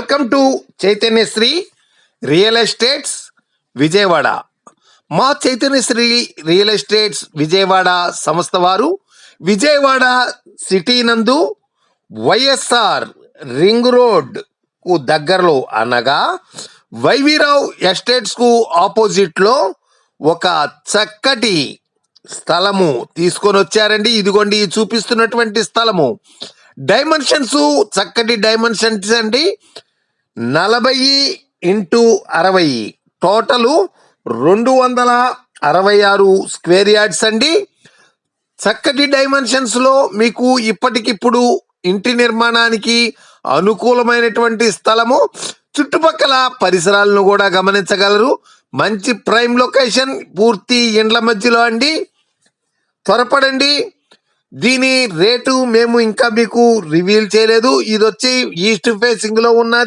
Welcome to Chaitanyasri real estates Vijayawada. మా Chaitanyasri real estates Vijayawada సంస్థ వారు విజయవాడ సిటీ నందు వైఎస్ఆర్ రింగ్ రోడ్ కు దగ్గరలో అనగా వైవీరావు ఎస్టేట్స్ కు ఆపోజిట్ లో ఒక చక్కటి స్థలము తీసుకొని వచ్చారండి. ఇదిగోండి చూపిస్తున్నటువంటి స్థలము డైమెన్షన్స్, చక్కటి డైమెన్షన్స్ అండి. 40x60 టోటలు 266 స్క్వేర్ యార్డ్స్ అండి. చక్కటి డైమెన్షన్స్ లో మీకు ఇప్పటికిప్పుడు ఇంటి నిర్మాణానికి అనుకూలమైనటువంటి స్థలము. చుట్టుపక్కల పరిసరాలను కూడా గమనించగలరు. మంచి ప్రైమ్ లొకేషన్, పూర్తి ఇండ్ల మధ్యలో అండి. త్వరపడండి. దీని రేటు మేము ఇంకా మీకు రివీల్ చేయలేదు. ఇది వచ్చి ఈస్ట్ ఫేసింగ్ లో ఉన్నది.